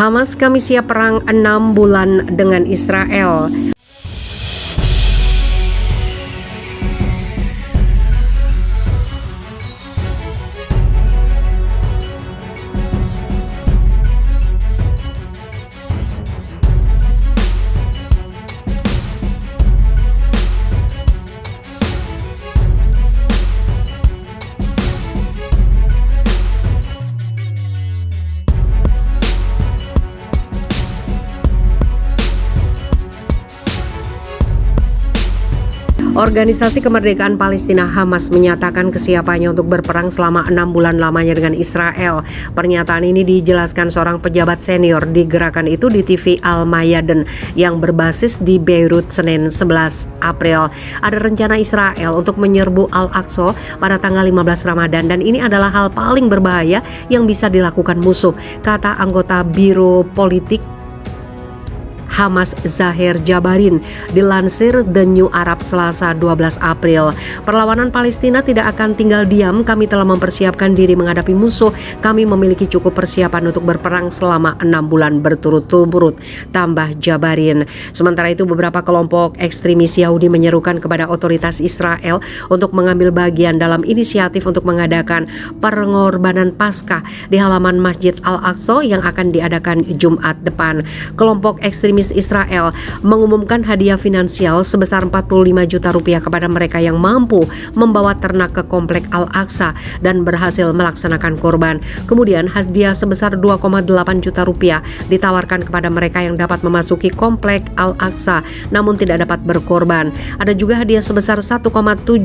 Hamas kami siap perang 6 bulan dengan Israel. Organisasi Kemerdekaan Palestina Hamas menyatakan kesiapannya untuk berperang selama 6 bulan lamanya dengan Israel. Pernyataan ini dijelaskan seorang pejabat senior di gerakan itu di TV Al-Mayadin yang berbasis di Beirut Senin 11 April. Ada rencana Israel untuk menyerbu Al-Aqsa pada tanggal 15 Ramadan dan ini adalah hal paling berbahaya yang bisa dilakukan musuh, kata anggota Biro Politik Hamas Zahir Jabarin dilansir The New Arab Selasa 12 April. Perlawanan Palestina tidak akan tinggal diam, kami telah mempersiapkan diri menghadapi musuh, kami memiliki cukup persiapan untuk berperang selama 6 bulan berturut-turut, tambah Jabarin. Sementara itu beberapa kelompok ekstremis Yahudi menyerukan kepada otoritas Israel untuk mengambil bagian dalam inisiatif untuk mengadakan pengorbanan Paskah di halaman Masjid Al-Aqsa yang akan diadakan Jumat depan. Kelompok ekstremis Israel mengumumkan hadiah finansial sebesar 45 juta rupiah kepada mereka yang mampu membawa ternak ke komplek Al-Aqsa dan berhasil melaksanakan korban. Kemudian hadiah sebesar 2,8 juta rupiah ditawarkan kepada mereka yang dapat memasuki komplek Al-Aqsa namun tidak dapat berkorban. Ada juga hadiah sebesar 1,7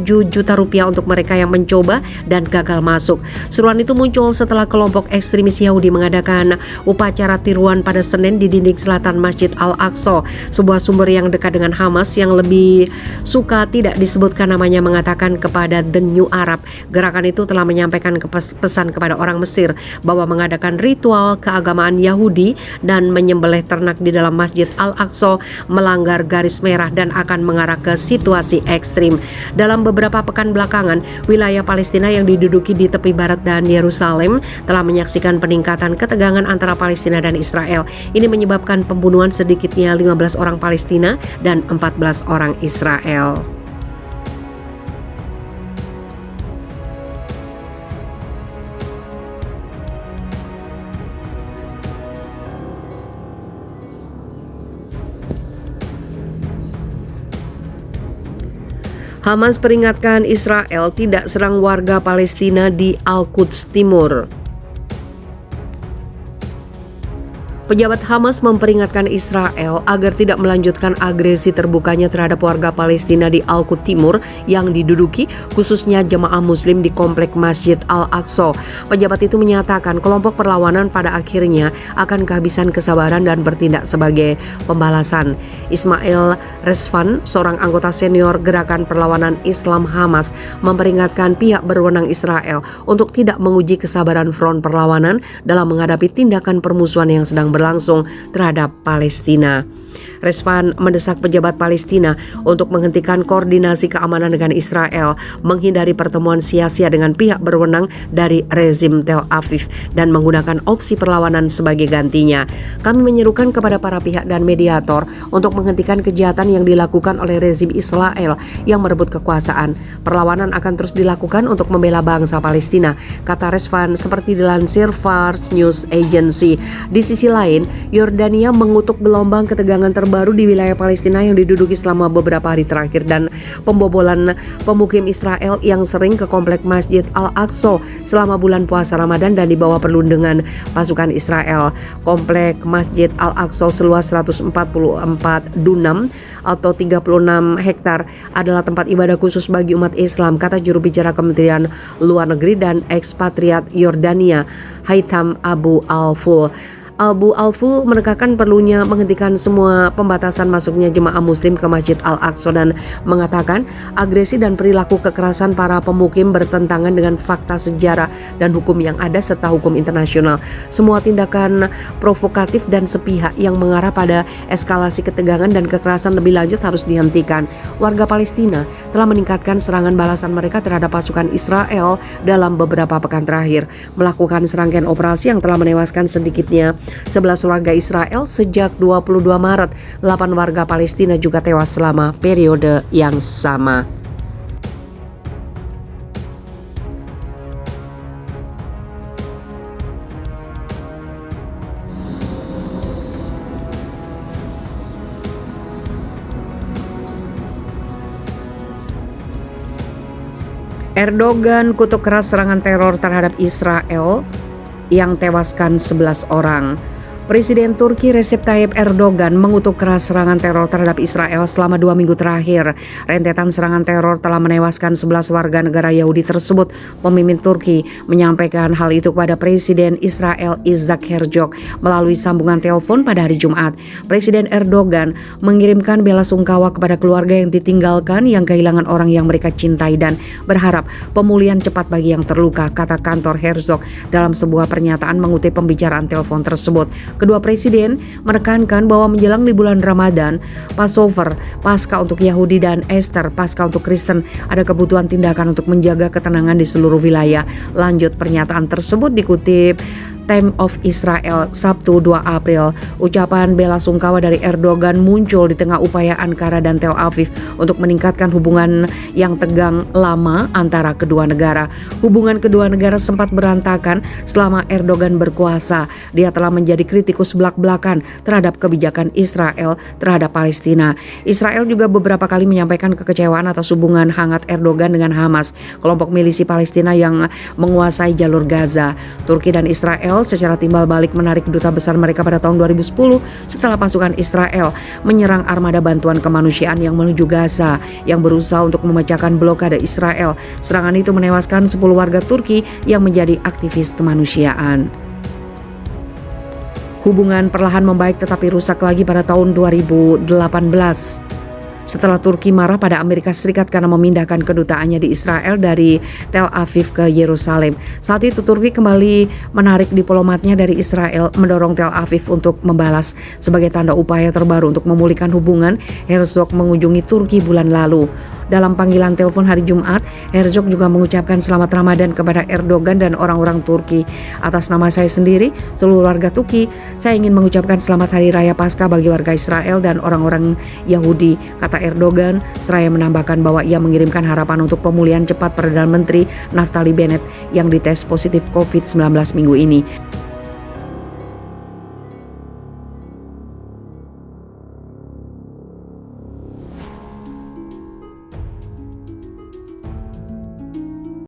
juta rupiah untuk mereka yang mencoba dan gagal masuk. Seruan itu muncul setelah kelompok ekstremis Yahudi mengadakan upacara tiruan pada Senin di dinding selatan Masjid Al-Aqsa. Sebuah sumber yang dekat dengan Hamas yang lebih suka tidak disebutkan namanya mengatakan kepada The New Arab, gerakan itu telah menyampaikan pesan kepada orang Mesir bahwa mengadakan ritual keagamaan Yahudi dan menyembelih ternak di dalam Masjid Al-Aqsa melanggar garis merah dan akan mengarah ke situasi ekstrim. Dalam beberapa pekan belakangan, wilayah Palestina yang diduduki di tepi barat dan Yerusalem telah menyaksikan peningkatan ketegangan antara Palestina dan Israel. Ini menyebabkan pembunuhan sedikitnya 15 orang Palestina dan 14 orang Israel. Hamas peringatkan Israel tidak serang warga Palestina di Al-Quds Timur. Pejabat Hamas memperingatkan Israel agar tidak melanjutkan agresi terbukanya terhadap warga Palestina di Al-Quds Timur yang diduduki, khususnya jemaah muslim di komplek Masjid Al-Aqsa. Pejabat itu menyatakan kelompok perlawanan pada akhirnya akan kehabisan kesabaran dan bertindak sebagai pembalasan. Ismail Resvan, seorang anggota senior Gerakan Perlawanan Islam Hamas, memperingatkan pihak berwenang Israel untuk tidak menguji kesabaran front perlawanan dalam menghadapi tindakan permusuhan yang sedang berlangsung terhadap Palestina. Resvan mendesak pejabat Palestina untuk menghentikan koordinasi keamanan dengan Israel, menghindari pertemuan sia-sia dengan pihak berwenang dari rezim Tel Aviv dan menggunakan opsi perlawanan sebagai gantinya. Kami menyerukan kepada para pihak dan mediator untuk menghentikan kejahatan yang dilakukan oleh rezim Israel yang merebut kekuasaan. Perlawanan akan terus dilakukan untuk membela bangsa Palestina, kata Resvan seperti dilansir Fars News Agency. Di sisi lain, Yordania mengutuk gelombang ketegangan terbaru di wilayah Palestina yang diduduki selama beberapa hari terakhir dan pembobolan pemukim Israel yang sering ke komplek Masjid Al-Aqsa selama bulan puasa Ramadan dan dibawa perlindungan pasukan Israel. Komplek Masjid Al-Aqsa seluas 144 dunam atau 36 hektar adalah tempat ibadah khusus bagi umat Islam, kata juru bicara Kementerian Luar Negeri dan ekspatriat Yordania, Haitham Abu Al-Ful. Abu Al-Ful menekankan perlunya menghentikan semua pembatasan masuknya jemaah muslim ke Masjid Al-Aqsa dan mengatakan agresi dan perilaku kekerasan para pemukim bertentangan dengan fakta sejarah dan hukum yang ada serta hukum internasional. Semua tindakan provokatif dan sepihak yang mengarah pada eskalasi ketegangan dan kekerasan lebih lanjut harus dihentikan. Warga Palestina telah meningkatkan serangan balasan mereka terhadap pasukan Israel dalam beberapa pekan terakhir, melakukan serangkaian operasi yang telah menewaskan sedikitnya 11 warga Israel sejak 22 Maret, 8 warga Palestina juga tewas selama periode yang sama. Erdogan kutuk keras serangan teror terhadap Israel yang tewaskan 11 orang. Presiden Turki Recep Tayyip Erdogan mengutuk keras serangan teror terhadap Israel selama 2 minggu terakhir. Rentetan serangan teror telah menewaskan 11 warga negara Yahudi tersebut. Pemimpin Turki menyampaikan hal itu kepada Presiden Israel Isaac Herzog melalui sambungan telepon pada hari Jumat. Presiden Erdogan mengirimkan bela sungkawa kepada keluarga yang ditinggalkan, yang kehilangan orang yang mereka cintai, dan berharap pemulihan cepat bagi yang terluka, kata kantor Herzog dalam sebuah pernyataan mengutip pembicaraan telepon tersebut. Kedua presiden menekankan bahwa menjelang di bulan Ramadan, Passover, Paskah untuk Yahudi, dan Easter, Paskah untuk Kristen, ada kebutuhan tindakan untuk menjaga ketenangan di seluruh wilayah. Lanjut pernyataan tersebut dikutip Time of Israel Sabtu 2 April. Ucapan bela sungkawa dari Erdogan muncul di tengah upaya Ankara dan Tel Aviv untuk meningkatkan hubungan yang tegang lama antara kedua negara. Hubungan kedua negara sempat berantakan selama Erdogan berkuasa. Dia telah menjadi kritikus belak-belakan terhadap kebijakan Israel terhadap Palestina. Israel juga beberapa kali menyampaikan kekecewaan atas hubungan hangat Erdogan dengan Hamas, kelompok milisi Palestina yang menguasai jalur Gaza. Turki dan Israel secara timbal balik menarik duta besar mereka pada tahun 2010 setelah pasukan Israel menyerang armada bantuan kemanusiaan yang menuju Gaza yang berusaha untuk memecahkan blokade Israel. Serangan itu menewaskan 10 warga Turki yang menjadi aktivis kemanusiaan. Hubungan perlahan membaik tetapi rusak lagi pada tahun 2018. Setelah Turki marah pada Amerika Serikat karena memindahkan kedutaannya di Israel dari Tel Aviv ke Yerusalem. Saat itu Turki kembali menarik diplomatnya dari Israel, mendorong Tel Aviv untuk membalas. Sebagai tanda upaya terbaru untuk memulihkan hubungan, Herzog mengunjungi Turki bulan lalu. Dalam panggilan telepon hari Jumat, Herzog juga mengucapkan selamat Ramadan kepada Erdogan dan orang-orang Turki. Atas nama saya sendiri, seluruh warga Turki, saya ingin mengucapkan selamat Hari Raya Paskah bagi warga Israel dan orang-orang Yahudi, kata Erdogan, seraya menambahkan bahwa ia mengirimkan harapan untuk pemulihan cepat Perdana Menteri Naftali Bennett yang dites positif COVID-19 minggu ini.